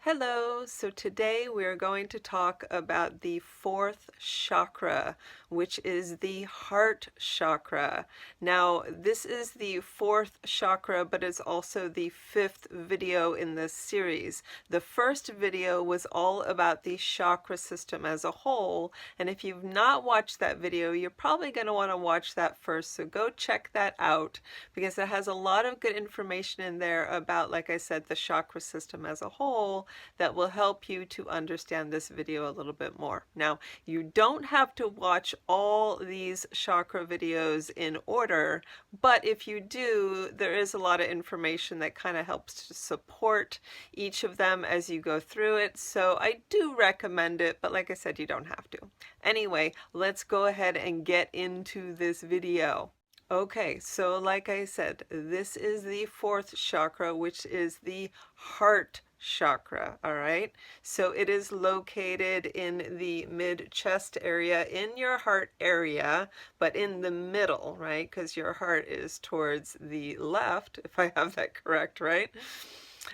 Hello, so today we are going to talk about the fourth chakra, which is the heart chakra. Now, this is the fourth chakra, but it's also the fifth video in this series. The first video was all about the chakra system as a whole, and if you've not watched that video, you're probably going to want to watch that first, so go check that out because it has a lot of good information in there about, like I said, the chakra system as a whole that will help you to understand this video a little bit more. Now, you don't have to watch all these chakra videos in order, but if you do, there is a lot of information that kind of helps to support each of them as you go through it. So I do recommend it, but like I said, you don't have to. Anyway, let's go ahead and get into this video. Okay, so like I said, this is the fourth chakra, which is the heart chakra. All right, so it is located in the mid-chest area, in your heart area, but in the middle, right? Because your heart is towards the left, if I have that correct, right?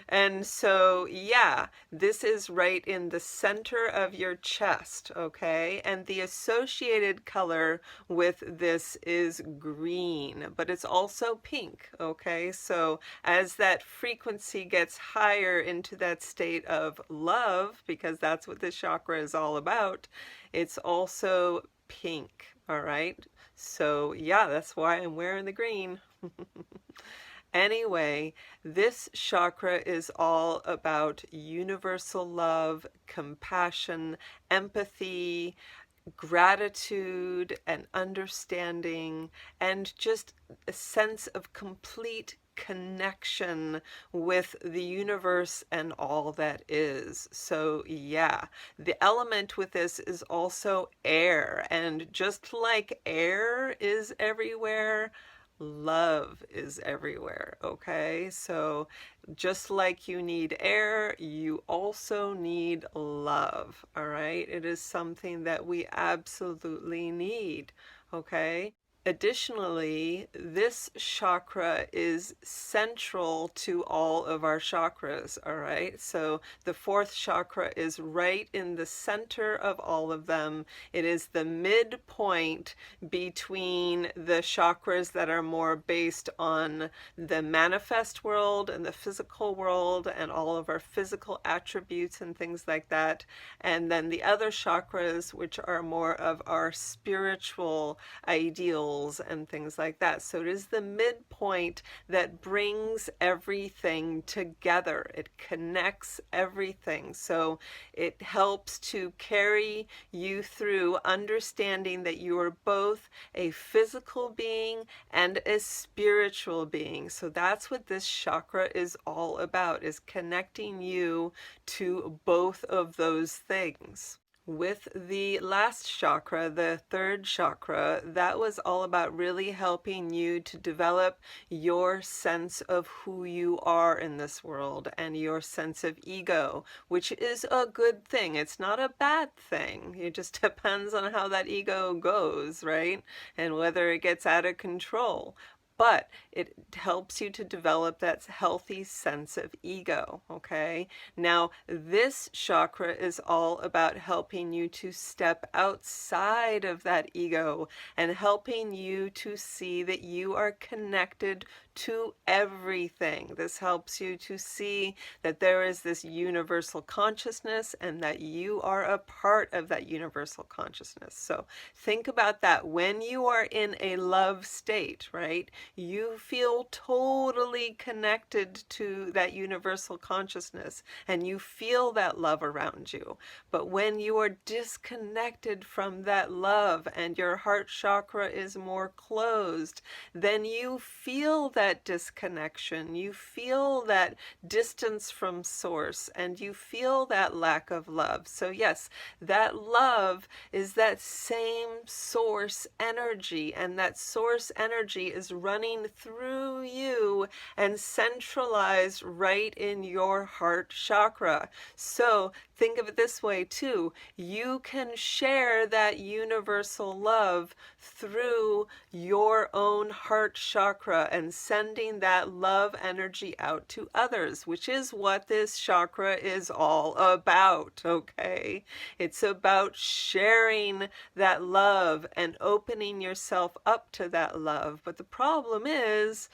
And so, yeah, this is right in the center of your chest, okay? And the associated color with this is green, but it's also pink, okay? So as that frequency gets higher into that state of love, because that's what this chakra is all about, it's also pink, all right? So yeah, that's why I'm wearing the green. Anyway, this chakra is all about universal love, compassion, empathy, gratitude, and understanding, and just a sense of complete connection with the universe and all that is. So yeah, the element with this is also air, and just like air is everywhere, love is everywhere, okay? So just like you need air, you also need love, all right? It is something that we absolutely need, okay? Additionally, this chakra is central to all of our chakras, all right? So the fourth chakra is right in the center of all of them. It is the midpoint between the chakras that are more based on the manifest world and the physical world and all of our physical attributes and things like that. And then the other chakras, which are more of our spiritual ideals and things like that. So it is the midpoint that brings everything together. It connects everything. So it helps to carry you through understanding that you are both a physical being and a spiritual being. So that's what this chakra is all about, is connecting you to both of those things. With the last chakra, the third chakra, that was all about really helping you to develop your sense of who you are in this world and your sense of ego, which is a good thing. It's not a bad thing. It just depends on how that ego goes, right? And whether it gets out of control. But it helps you to develop that healthy sense of ego, okay? Now, this chakra is all about helping you to step outside of that ego and helping you to see that you are connected to everything. This helps you to see that there is this universal consciousness and that you are a part of that universal consciousness. So think about that. When you are in a love state, right, you feel totally connected to that universal consciousness and you feel that love around you. But when you are disconnected from that love and your heart chakra is more closed, then you feel that disconnection, you feel that distance from source, and you feel that lack of love. So yes, that love is that same source energy, and that source energy is running through you and centralized right in your heart chakra. So think of it this way too. You can share that universal love through your own heart chakra and sending that love energy out to others, which is what this chakra is all about, okay? It's about sharing that love and opening yourself up to that love. But the problem is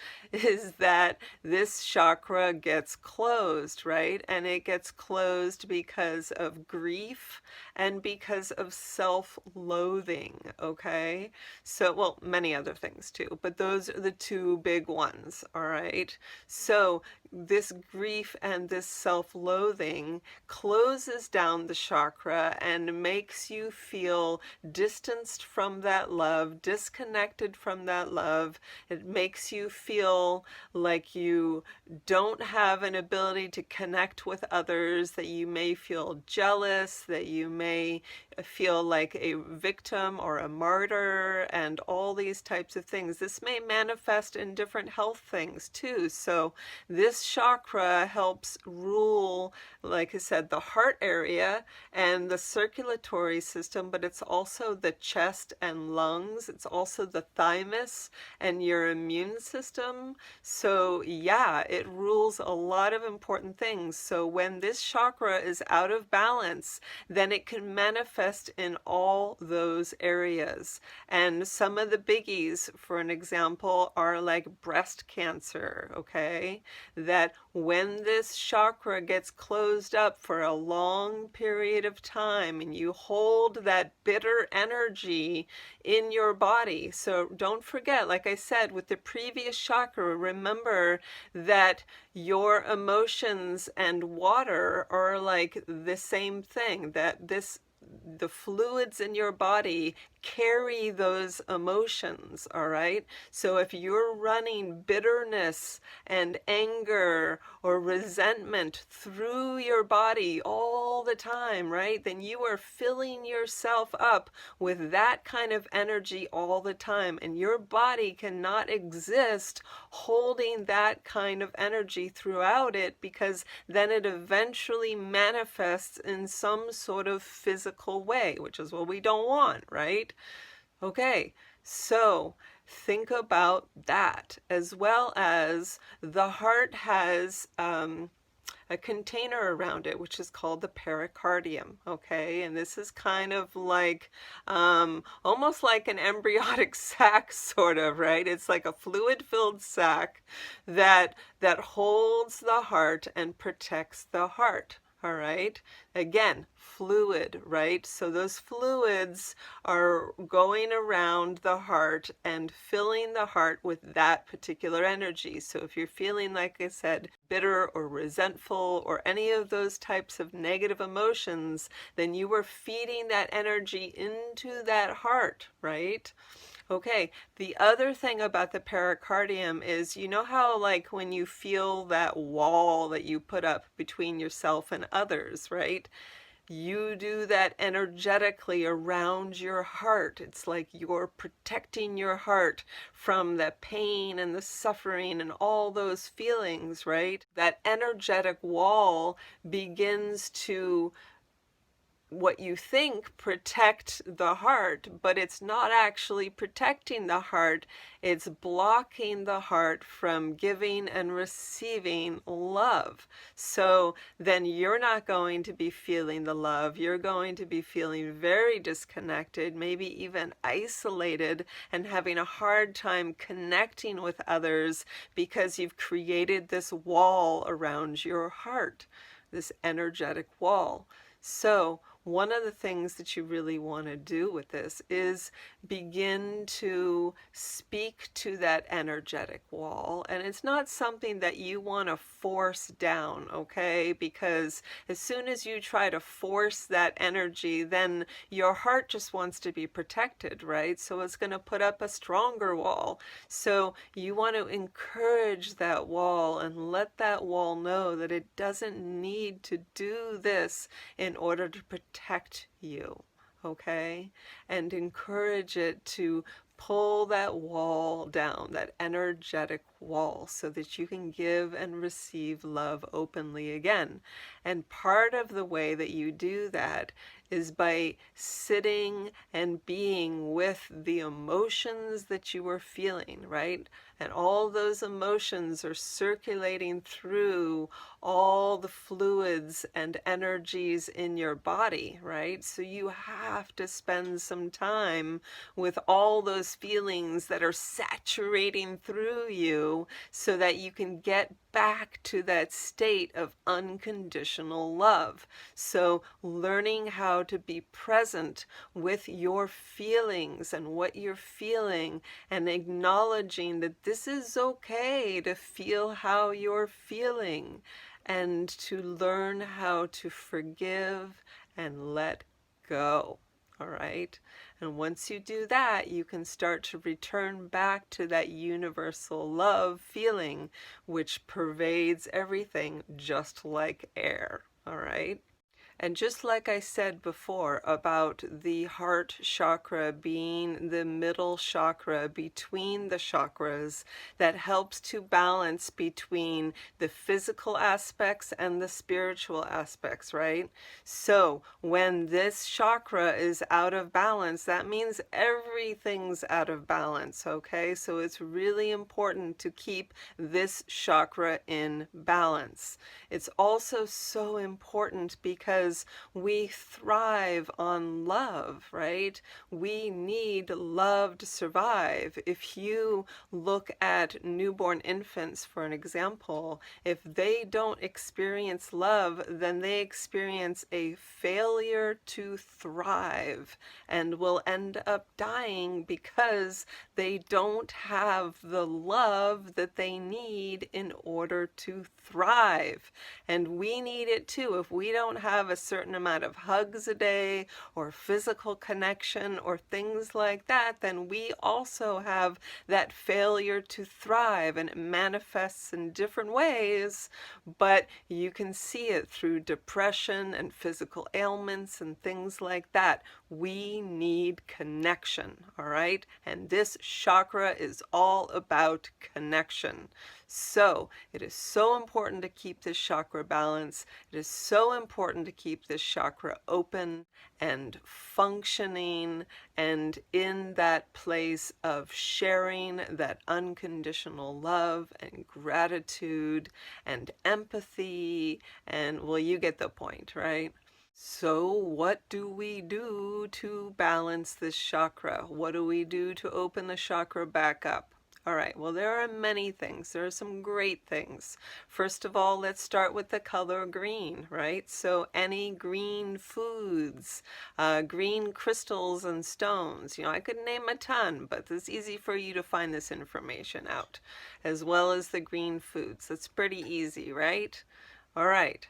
that this chakra gets closed, right? And it gets closed because of grief and because of self-loathing, okay? So, well, many other things too, but those are the two big ones, all right? So this grief and this self-loathing closes down the chakra and makes you feel distanced from that love, disconnected from that love. It makes you feel like you don't have an ability to connect with others, that you may feel jealous, that you may feel like a victim or a martyr, and all these types of things. This may manifest in different health things too. So this chakra helps rule, like I said, the heart area and the circulatory system, but it's also the chest and lungs. It's also the thymus and your immune system. So yeah, it rules a lot of important things. So when this chakra is out of balance, then it can manifest in all those areas. And some of the biggies, for an example, are like breast cancer, okay? That when this chakra gets closed up for a long period of time and you hold that bitter energy in your body. So don't forget, like I said, with the previous chakra, remember that your emotions and water are like the same thing, that the fluids in your body carry those emotions, all right? So if you're running bitterness and anger or resentment through your body all the time, right, then you are filling yourself up with that kind of energy all the time, and your body cannot exist holding that kind of energy throughout it, because then it eventually manifests in some sort of physical way, which is what we don't want, right? Okay, so think about that, as well as the heart has a container around it, which is called the pericardium, okay? And this is kind of like, almost like an embryonic sac, sort of, right? It's like a fluid-filled sac that holds the heart and protects the heart. All right, again, fluid, right? So those fluids are going around the heart and filling the heart with that particular energy. So if you're feeling, like I said, bitter or resentful or any of those types of negative emotions, then you are feeding that energy into that heart, right? Okay, the other thing about the pericardium is, you know how like when you feel that wall that you put up between yourself and others, right? You do that energetically around your heart. It's like you're protecting your heart from the pain and the suffering and all those feelings, right? That energetic wall begins to, what you think, protect the heart, but it's not actually protecting the heart. It's blocking the heart from giving and receiving love. So then you're not going to be feeling the love. You're going to be feeling very disconnected, maybe even isolated, and having a hard time connecting with others because you've created this wall around your heart, this energetic wall. So one of the things that you really want to do with this is begin to speak to that energetic wall. And it's not something that you want to force down, okay? Because as soon as you try to force that energy, then your heart just wants to be protected, right? So it's going to put up a stronger wall. So you want to encourage that wall and let that wall know that it doesn't need to do this in order to protect you, okay? And encourage it to pull that wall down, that energetic wall so that you can give and receive love openly again. And part of the way that you do that is by sitting and being with the emotions that you are feeling, right? And all those emotions are circulating through all the fluids and energies in your body, right? So you have to spend some time with all those feelings that are saturating through you so that you can get back to that state of unconditional love. So learning how to be present with your feelings and what you're feeling, and acknowledging that this is okay to feel how you're feeling, and to learn how to forgive and let go. All right. And once you do that, you can start to return back to that universal love feeling, which pervades everything just like air. All right. And just like I said before about the heart chakra being the middle chakra between the chakras that helps to balance between the physical aspects and the spiritual aspects, right? So when this chakra is out of balance, that means everything's out of balance, okay? So it's really important to keep this chakra in balance. It's also so important because we thrive on love, right? We need love to survive. If you look at newborn infants, for an example, if they don't experience love, then they experience a failure to thrive and will end up dying because they don't have the love that they need in order to thrive. And we need it too. If we don't have a certain amount of hugs a day or physical connection or things like that, then we also have that failure to thrive, and it manifests in different ways, but you can see it through depression and physical ailments and things like that. We need connection, all right? And this chakra is all about connection. So it is so important to keep this chakra balance. It is so important to keep this chakra open and functioning and in that place of sharing that unconditional love and gratitude and empathy. And well, you get the point, right? So what do we do to balance this chakra? What do we do to open the chakra back up? All right, well, there are many things. There are some great things. First of all, let's start with the color green, right? So any green foods, green crystals and stones. You know, I could name a ton, but it's easy for you to find this information out, as well as the green foods. That's pretty easy, right? All right.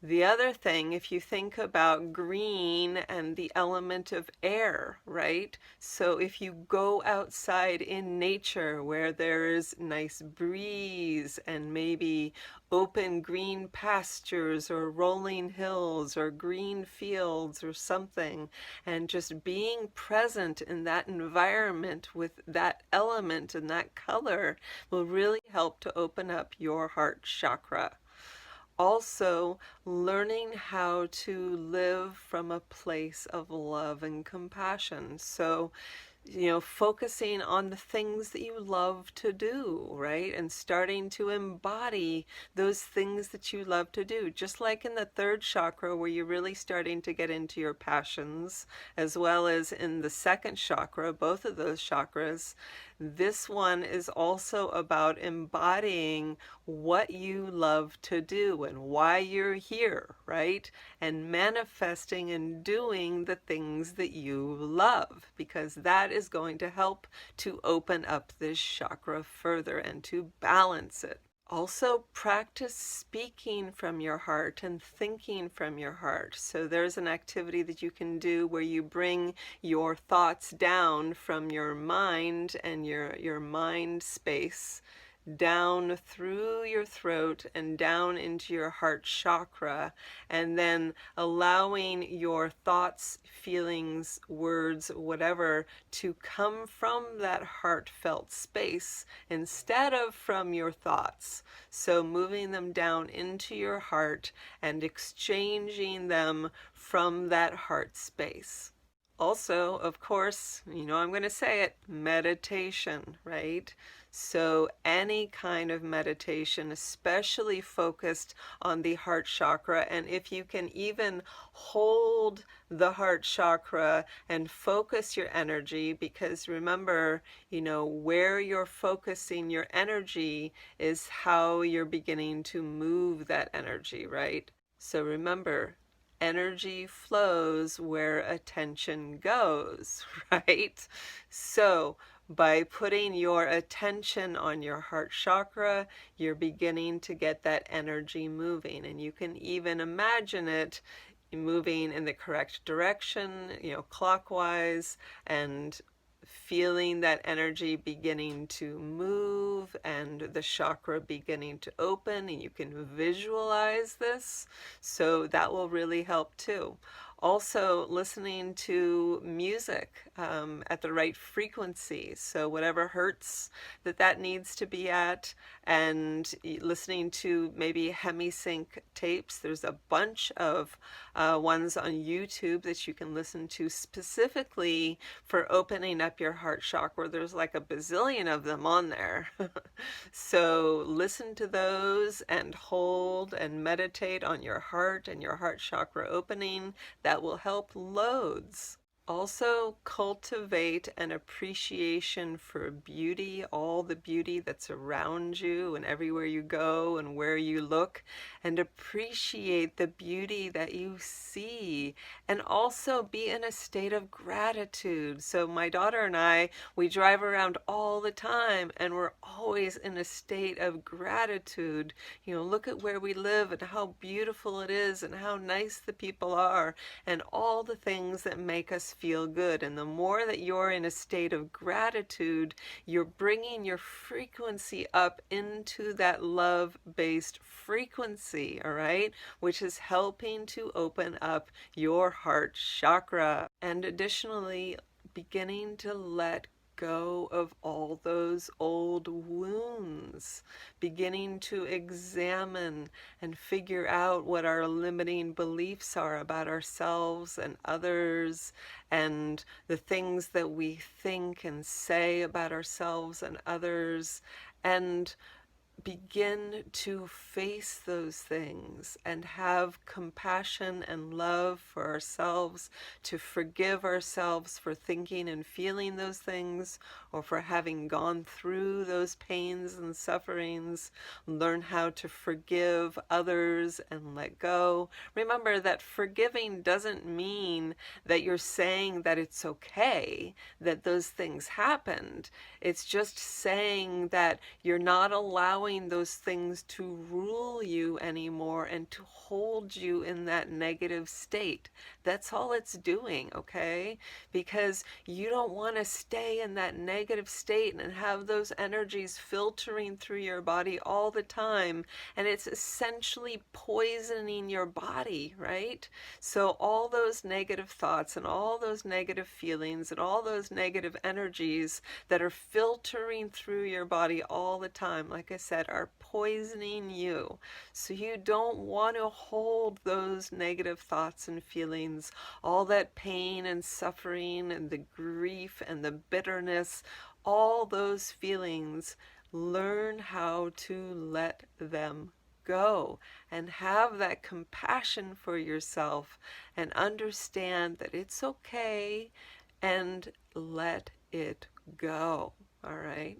The other thing, if you think about green and the element of air, right? So if you go outside in nature where there is nice breeze and maybe open green pastures or rolling hills or green fields or something, and just being present in that environment with that element and that color will really help to open up your heart chakra. Also, learning how to live from a place of love and compassion. So, you know, focusing on the things that you love to do, right? And starting to embody those things that you love to do. Just like in the third chakra, where you're really starting to get into your passions, as well as in the second chakra, both of those chakras. This one is also about embodying what you love to do and why you're here, right? And manifesting and doing the things that you love, because that is going to help to open up this chakra further and to balance it. Also, practice speaking from your heart and thinking from your heart. So there's an activity that you can do where you bring your thoughts down from your mind and your mind space down through your throat and down into your heart chakra, and then allowing your thoughts, feelings, words, whatever, to come from that heartfelt space instead of from your thoughts. So moving them down into your heart and exchanging them from that heart space. Also, of course, I'm going to say it, meditation, right? So any kind of meditation, especially focused on the heart chakra, and if you can even hold the heart chakra and focus your energy, because remember, where you're focusing your energy is how you're beginning to move that energy, right? So remember, energy flows where attention goes, right? So by putting your attention on your heart chakra, you're beginning to get that energy moving. And you can even imagine it moving in the correct direction, clockwise, and feeling that energy beginning to move and the chakra beginning to open, and you can visualize this, so that will really help too. Also, listening to music at the right frequency, so whatever hertz that needs to be at, and listening to maybe hemisync tapes. There's a bunch of ones on YouTube that you can listen to specifically for opening up your heart chakra. There's like a bazillion of them on there. So listen to those and hold and meditate on your heart and your heart chakra opening. That will help loads. Also, cultivate an appreciation for beauty, all the beauty that's around you and everywhere you go and where you look, and appreciate the beauty that you see, and also be in a state of gratitude. So my daughter and I, we drive around all the time and we're always in a state of gratitude. Look at where we live and how beautiful it is and how nice the people are and all the things that make us feel good. And the more that you're in a state of gratitude, you're bringing your frequency up into that love-based frequency, all right, which is helping to open up your heart chakra. And additionally, beginning to let go of all those old wounds, beginning to examine and figure out what our limiting beliefs are about ourselves and others, and the things that we think and say about ourselves and others, and begin to face those things and have compassion and love for ourselves, to forgive ourselves for thinking and feeling those things, or for having gone through those pains and sufferings. Learn how to forgive others and let go. Remember that forgiving doesn't mean that you're saying that it's okay that those things happened. It's just saying that you're not allowing those things to rule you anymore and to hold you in that negative state. That's all it's doing, okay? Because you don't want to stay in that negative state and have those energies filtering through your body all the time, and it's essentially poisoning your body, right? So all those negative thoughts and all those negative feelings and all those negative energies that are filtering through your body all the time, like I said, are poisoning you. So you don't want to hold those negative thoughts and feelings, all that pain and suffering and the grief and the bitterness, all those feelings. Learn how to let them go and have that compassion for yourself and understand that it's okay, and let it go. All right?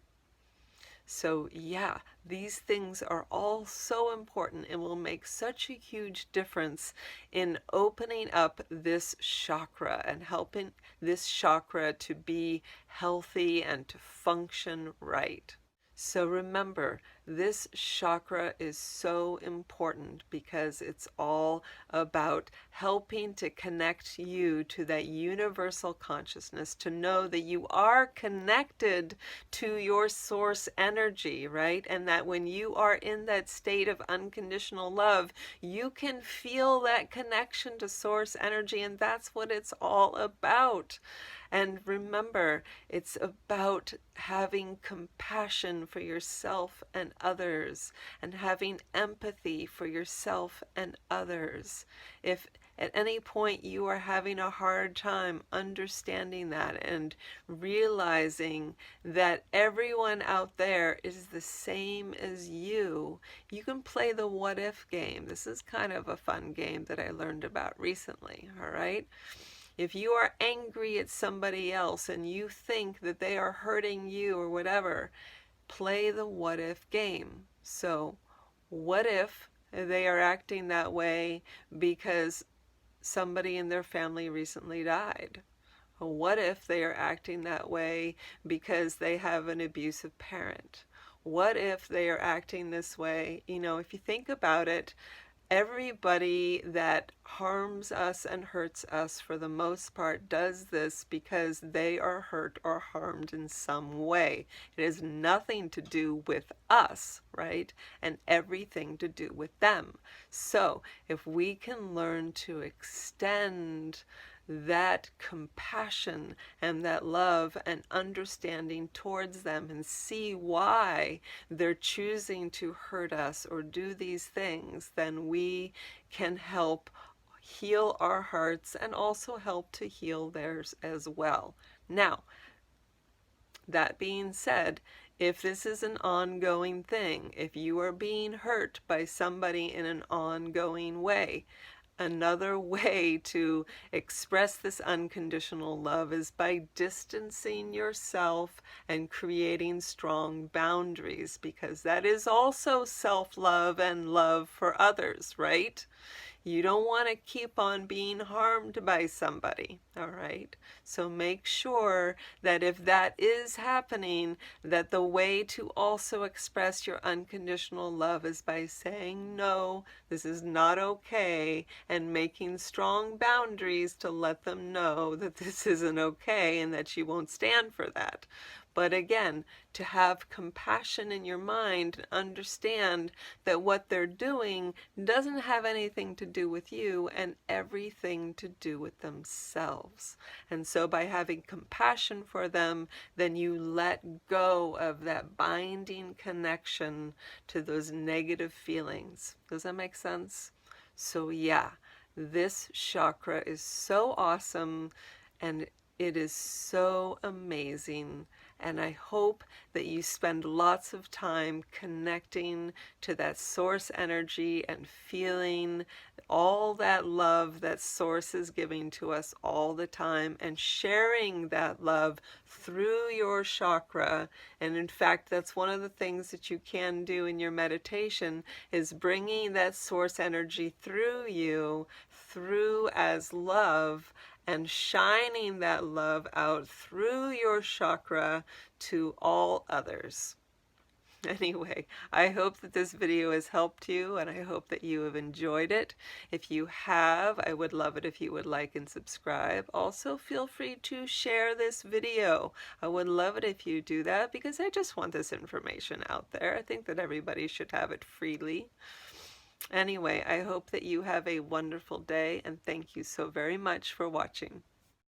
So yeah, these things are all so important and will make such a huge difference in opening up this chakra and helping this chakra to be healthy and to function right. So remember, This chakra is so important because it's all about helping to connect you to that universal consciousness, to know that you are connected to your source energy, right? And that when you are in that state of unconditional love, you can feel that connection to source energy, and that's what it's all about. And remember, it's about having compassion for yourself and others, and having empathy for yourself and others. If at any point you are having a hard time understanding that and realizing that everyone out there is the same as you, you can play the what if game. This is kind of a fun game that I learned about recently, all right? If you are angry at somebody else and you think that they are hurting you or whatever, play the what if game. So, what if they are acting that way because somebody in their family recently died? What if they are acting that way because they have an abusive parent? What if they are acting this way? You know, if you think about it, everybody that harms us and hurts us for the most part does this because they are hurt or harmed in some way. It has nothing to do with us, right? And everything to do with them. So if we can learn to extend that compassion and that love and understanding towards them and see why they're choosing to hurt us or do these things, then we can help heal our hearts and also help to heal theirs as well. Now, that being said, if this is an ongoing thing, if you are being hurt by somebody in an ongoing way, another way to express this unconditional love is by distancing yourself and creating strong boundaries, because that is also self-love and love for others, right? You don't want to keep on being harmed by somebody, all right? So make sure that if that is happening, that the way to also express your unconditional love is by saying, no, this is not okay, and making strong boundaries to let them know that this isn't okay and that you won't stand for that. But again, to have compassion in your mind and understand that what they're doing doesn't have anything to do with you and everything to do with themselves. And so by having compassion for them, then you let go of that binding connection to those negative feelings. Does that make sense? So yeah, this chakra is so awesome, and it is so amazing, and I hope that you spend lots of time connecting to that source energy and feeling all that love that source is giving to us all the time, and sharing that love through your chakra. And in fact, that's one of the things that you can do in your meditation, is bringing that source energy through you, through as love, and shining that love out through your chakra to all others. Anyway, I hope that this video has helped you, and I hope that you have enjoyed it. If you have, I would love it if you would like and subscribe. Also, feel free to share this video. I would love it if you do that, because I just want this information out there. I think that everybody should have it freely. Anyway, I hope that you have a wonderful day, and thank you so very much for watching.